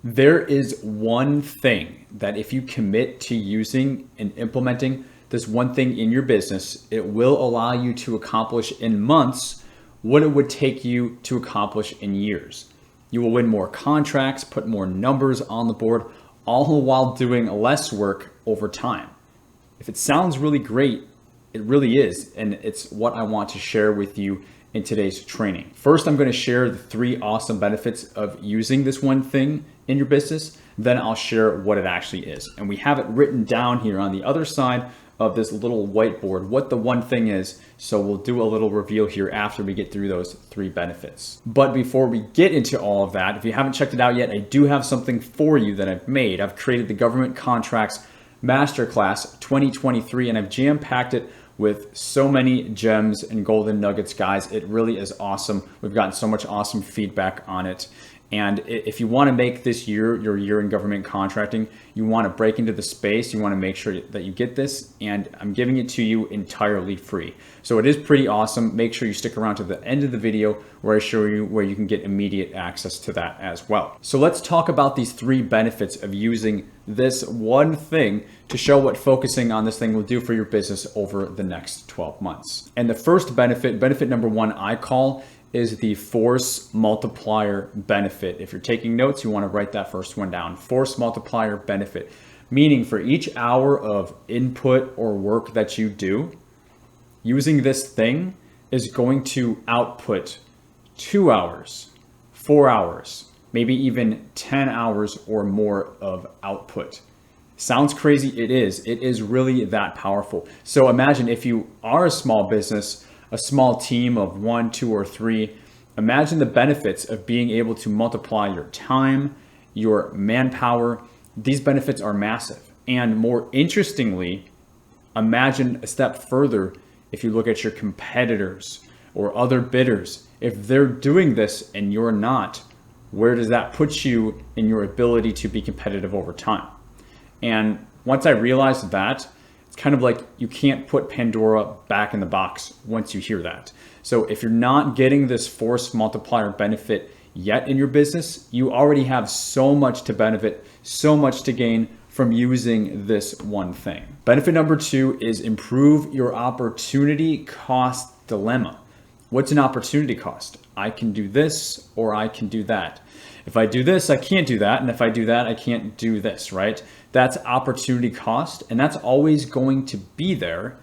There is one thing that if you commit to using and implementing this one thing in your business, it will allow you to accomplish in months what it would take you to accomplish in years. You will win more contracts, put more numbers on the board, all while doing less work over time. If it sounds really great, it really is, and it's what I want to share with you in today's training. First, I'm going to share the 3 awesome benefits of using this one thing in your business. Then I'll share what it actually is. And we have it written down here on the other side of this little whiteboard, what the one thing is. So we'll do a little reveal here after we get through those 3 benefits. But before we get into all of that, if you haven't checked it out yet, I do have something for you that I've made. I've created the Government Contracts Masterclass 2023, and I've jam-packed it with so many gems and golden nuggets, guys. It really is awesome. We've gotten so much awesome feedback on it. And if you want to make this year your year in government contracting, you want to break into the space, you want to make sure that you get this, and I'm giving it to you entirely free. So it is pretty awesome. Make sure you stick around to the end of the video where I show you where you can get immediate access to that as well. So let's talk about these 3 benefits of using this one thing to show what focusing on this thing will do for your business over the next 12 months. And the first benefit number 1, I call is the force multiplier benefit. If you're taking notes, you want to write that first one down. Force multiplier benefit, meaning for each hour of input or work that you do, using this thing is going to output 2 hours, 4 hours, maybe even 10 hours or more of output. Sounds crazy? It is. It is really that powerful. So imagine if you are a small business, a small team of 1, 2, or 3, imagine the benefits of being able to multiply your time, your manpower. These benefits are massive. And more interestingly, imagine a step further if you look at your competitors or other bidders. If they're doing this and you're not, where does that put you in your ability to be competitive over time? And once I realized that, kind of like you can't put Pandora back in the box once you hear that. So if you're not getting this force multiplier benefit yet in your business, you already have so much to benefit, so much to gain from using this one thing. Benefit number 2 is improve your opportunity cost dilemma. What's an opportunity cost? I can do this or I can do that. If I do this, I can't do that. And if I do that, I can't do this, right? That's opportunity cost, and that's always going to be there.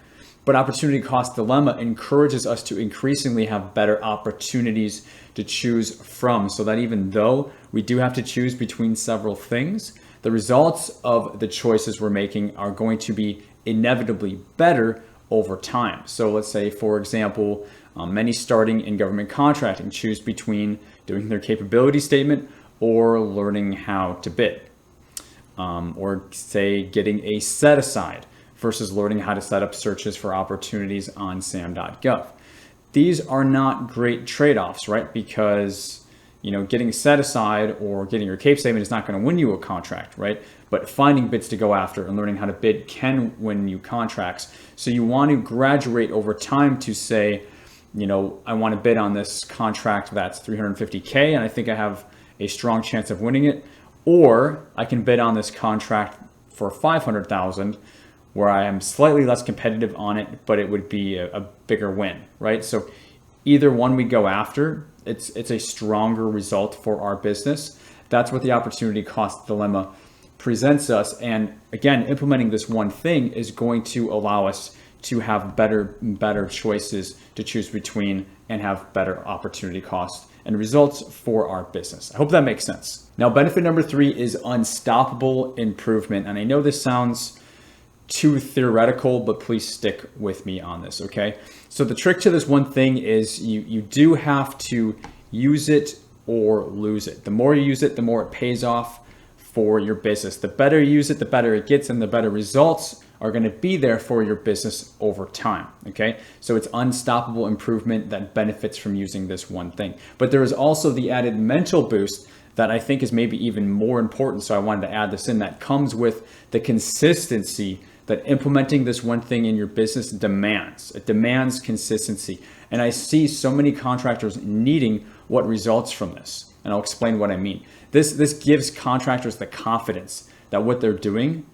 But opportunity cost dilemma encourages us to increasingly have better opportunities to choose from, so that even though we do have to choose between several things, the results of the choices we're making are going to be inevitably better over time. So let's say, for example, many starting in government contracting choose between doing their capability statement or learning how to bid. Or say getting a set aside versus learning how to set up searches for opportunities on sam.gov. These are not great trade-offs, right? Because getting set aside or getting your CAPE statement is not going to win you a contract, right? But finding bids to go after and learning how to bid can win you contracts. So you want to graduate over time to say, I want to bid on this contract that's $350K and I think I have a strong chance of winning it. Or I can bid on this contract for $500,000 where I am slightly less competitive on it, but it would be a bigger win, right? So either one we go after, it's a stronger result for our business. That's what the opportunity cost dilemma presents us. And again, implementing this one thing is going to allow us to have better choices to choose between and have better opportunity costs and results for our business. I hope that makes sense. Now, benefit number 3 is unstoppable improvement. And I know this sounds too theoretical, but please stick with me on this, okay? So the trick to this one thing is you do have to use it or lose it. The more you use it, the more it pays off for your business. The better you use it, the better it gets, and the better results are going to be there for your business over time, okay? So it's unstoppable improvement that benefits from using this one thing. But there is also the added mental boost that I think is maybe even more important, so I wanted to add this in, that comes with the consistency that implementing this one thing in your business demands. It demands consistency. And I see so many contractors needing what results from this. and I'll explain what I mean. This gives contractors the confidence that what they're doing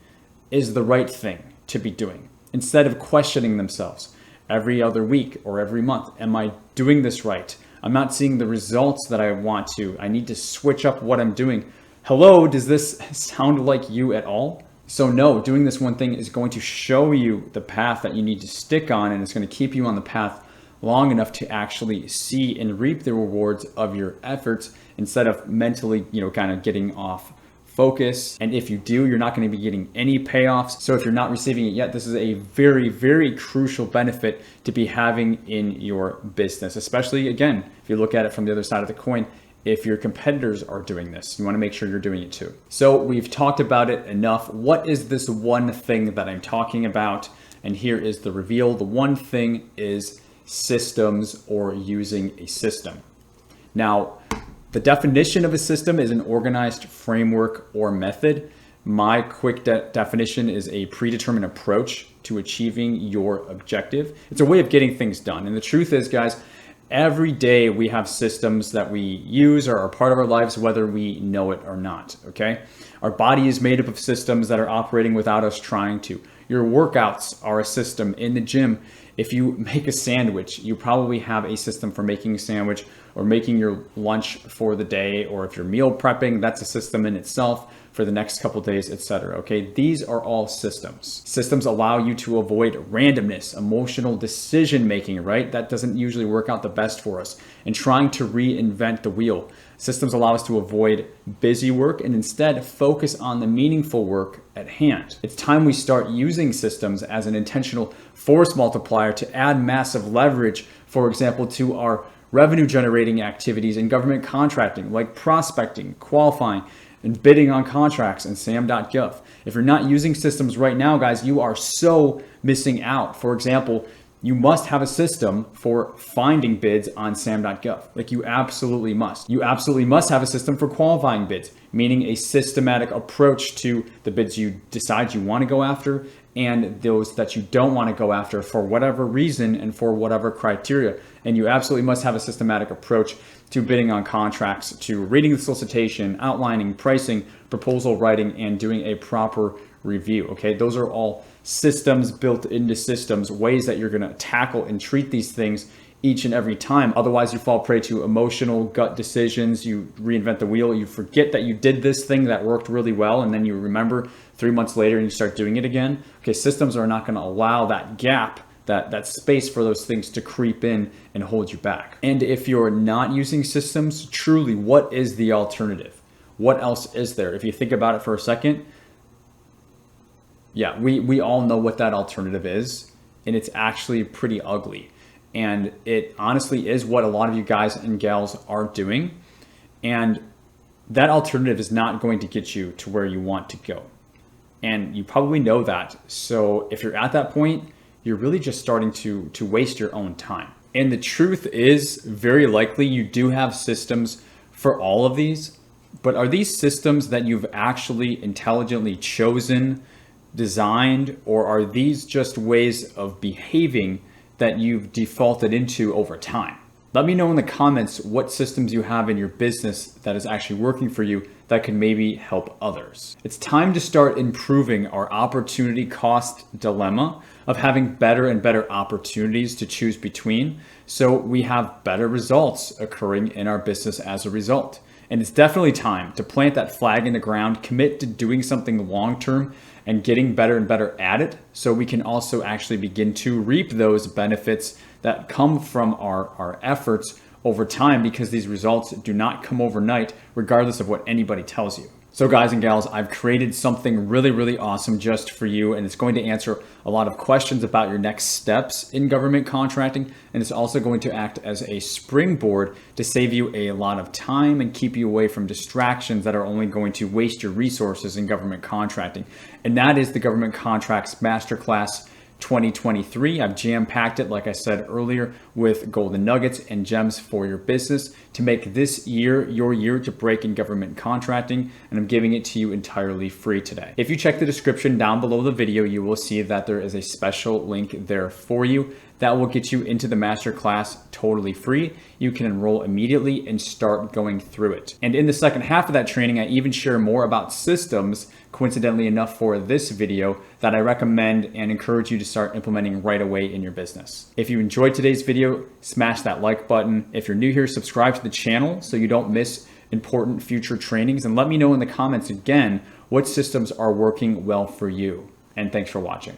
is the right thing to be doing, instead of questioning themselves every other week or every month. Am I doing this right? I'm not seeing the results that I want to. I need to switch up what I'm doing. Hello, does this sound like you at all? So no, doing this one thing is going to show you the path that you need to stick on, and it's going to keep you on the path long enough to actually see and reap the rewards of your efforts, instead of mentally, kind of getting off focus. And if you do, you're not going to be getting any payoffs. So if you're not receiving it yet, this is a very, very crucial benefit to be having in your business, especially, again, if you look at it from the other side of the coin. If your competitors are doing this, you want to make sure you're doing it too. So we've talked about it enough. What is this one thing that I'm talking about? And here is the reveal. The one thing is systems, or using a system. Now, the definition of a system is an organized framework or method. My quick definition is a predetermined approach to achieving your objective. It's a way of getting things done. And the truth is, guys, every day we have systems that we use or are part of our lives, whether we know it or not, okay? Our body is made up of systems that are operating without us trying to. Your workouts are a system in the gym. If you make a sandwich, you probably have a system for making a sandwich, or making your lunch for the day, or if you're meal prepping, that's a system in itself for the next couple days, etc. Okay, these are all systems. Systems allow you to avoid randomness, emotional decision making, right? That doesn't usually work out the best for us, and trying to reinvent the wheel. Systems allow us to avoid busy work and instead focus on the meaningful work at hand. It's time we start using systems as an intentional force multiplier to add massive leverage, for example, to our revenue generating activities in government contracting, like prospecting, qualifying, and bidding on contracts in sam.gov. If you're not using systems right now, guys, you are so missing out. For example, you must have a system for finding bids on sam.gov. Like, you absolutely must. You absolutely must have a system for qualifying bids, meaning a systematic approach to the bids you decide you want to go after and those that you don't want to go after for whatever reason and for whatever criteria. And you absolutely must have a systematic approach to bidding on contracts, to reading the solicitation, outlining pricing, proposal writing, and doing a proper review. Okay, those are all systems built into systems, ways that you're going to tackle and treat these things each and every time. Otherwise, you fall prey to emotional gut decisions. You reinvent the wheel. You forget that you did this thing that worked really well, and then you remember 3 months later and you start doing it again. Okay, systems are not going to allow that gap, that space for those things to creep in and hold you back. And if you're not using systems, truly, what is the alternative? What else is there? If you think about it for a second, yeah, we all know what that alternative is, and it's actually pretty ugly. And it honestly is what a lot of you guys and gals are doing. And that alternative is not going to get you to where you want to go. And you probably know that. So if you're at that point, you're really just starting to waste your own time. And the truth is, very likely you do have systems for all of these, but are these systems that you've actually intelligently chosen, designed, or are these just ways of behaving that you've defaulted into over time? Let me know in the comments what systems you have in your business that is actually working for you that can maybe help others. It's time to start improving our opportunity cost dilemma of having better and better opportunities to choose between, so we have better results occurring in our business as a result. And it's definitely time to plant that flag in the ground, commit to doing something long-term and getting better and better at it, so we can also actually begin to reap those benefits that come from our efforts over time, because these results do not come overnight, regardless of what anybody tells you. So guys and gals, I've created something really, really awesome just for you, and it's going to answer a lot of questions about your next steps in government contracting, and it's also going to act as a springboard to save you a lot of time and keep you away from distractions that are only going to waste your resources in government contracting. And that is the Government Contracts Masterclass 2023. I've jam-packed it, like I said earlier, with golden nuggets and gems for your business to make this year your year to break in government contracting, and I'm giving it to you entirely free today. If you check the description down below the video, you will see that there is a special link there for you That will get you into the masterclass totally free. You can enroll immediately and start going through it. And in the second half of that training, I even share more about systems, coincidentally enough for this video, that I recommend and encourage you to start implementing right away in your business. If you enjoyed today's video, smash that like button. If you're new here, subscribe to the channel so you don't miss important future trainings, and let me know in the comments again what systems are working well for you. And thanks for watching.